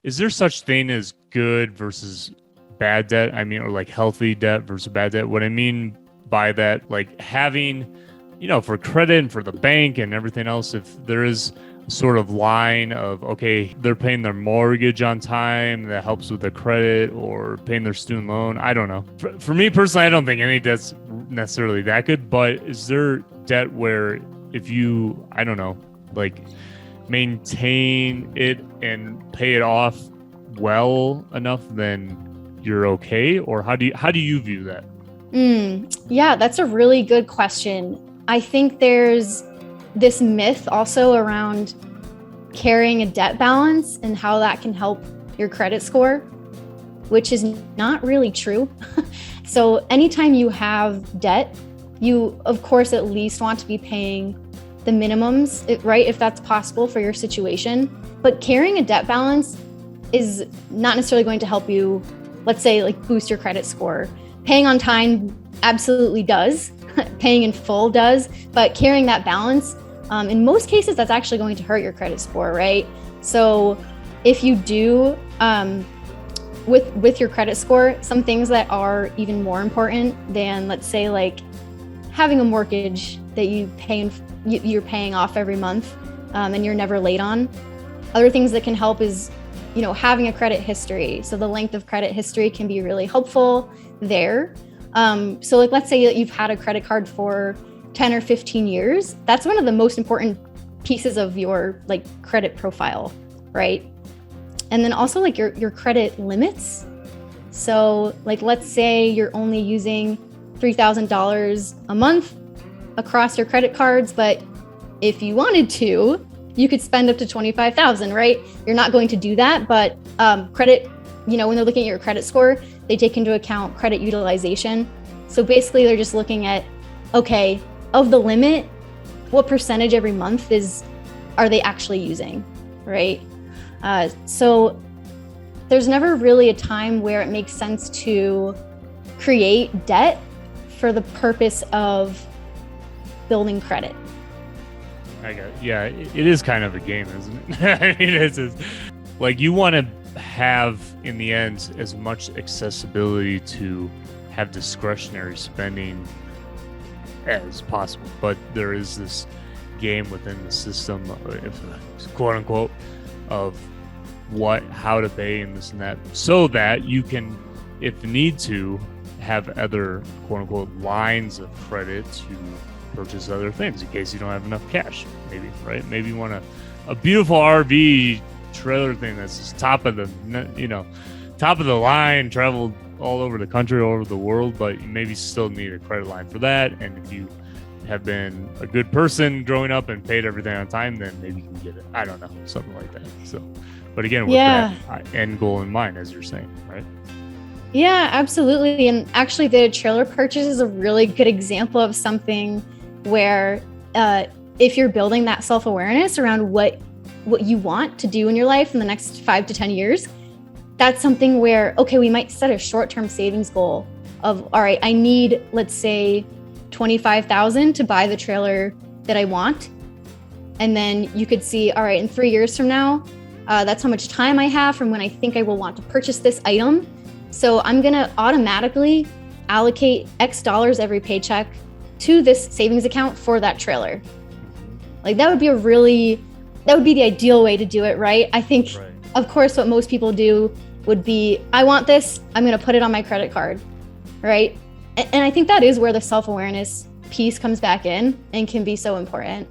Is there such thing as good versus bad debt? I mean, or like healthy debt versus bad debt? What I mean by that, like having, for credit and for the bank and everything else, if there is a sort of line of, okay, they're paying their mortgage on time, that helps with the credit, or paying their student loan. I don't know. For me personally, I don't think any debt's necessarily that good, but is there debt where if you, I don't know, like maintain it and pay it off well enough, then you're okay? Or how do you view that? Yeah, that's a really good question. I think there's this myth also around carrying a debt balance and how that can help your credit score, which is not really true. So anytime you have debt, you of course at least want to be paying the minimums, right? If that's possible for your situation. But carrying a debt balance is not necessarily going to help you, let's say, like boost your credit score. Paying on time absolutely does. Paying in full does. But carrying that balance, in most cases, that's actually going to hurt your credit score, right? So if you do, with your credit score, some things that are even more important than, let's say, like having a mortgage that you're paying off every month, and you're never late on. Other things that can help is, having a credit history. So the length of credit history can be really helpful there. So like, let's say that you've had a credit card for 10 or 15 years. That's one of the most important pieces of your like credit profile, right? And then also like your credit limits. So like, let's say you're only using $3,000 a month across your credit cards, but if you wanted to, you could spend up to $25,000, right? You're not going to do that, but credit, when they're looking at your credit score, they take into account credit utilization. So basically they're just looking at, okay, of the limit, what percentage every month are they actually using, right? So there's never really a time where it makes sense to create debt for the purpose of building credit. Yeah, it is kind of a game, isn't it? I mean, it's just, like you want to have in the end as much accessibility to have discretionary spending as possible, but there is this game within the system, if quote unquote, of how to pay and this and that, so that you can, if need to, have other quote unquote lines of credit to purchase other things in case you don't have enough cash, maybe, right? Maybe you want a beautiful RV trailer thing that's just top of the line, traveled all over the country, all over the world, but you maybe still need a credit line for that. And if you have been a good person growing up and paid everything on time, then maybe you can get it. I don't know, something like that. So, but again, with that end goal in mind, as you're saying, right? Yeah, absolutely. And actually the trailer purchase is a really good example of something where if you're building that self-awareness around what you want to do in your life in the next 5 to 10 years, that's something where, okay, we might set a short-term savings goal of, all right, I need, let's say, $25,000 to buy the trailer that I want. And then you could see, all right, in 3 years from now, that's how much time I have from when I think I will want to purchase this item. So I'm going to automatically allocate X dollars every paycheck to this savings account for that trailer. Like that would be the ideal way to do it, right? I think, right. Of course, what most people do would be, I want this, I'm going to put it on my credit card, right? And I think that is where the self-awareness piece comes back in and can be so important.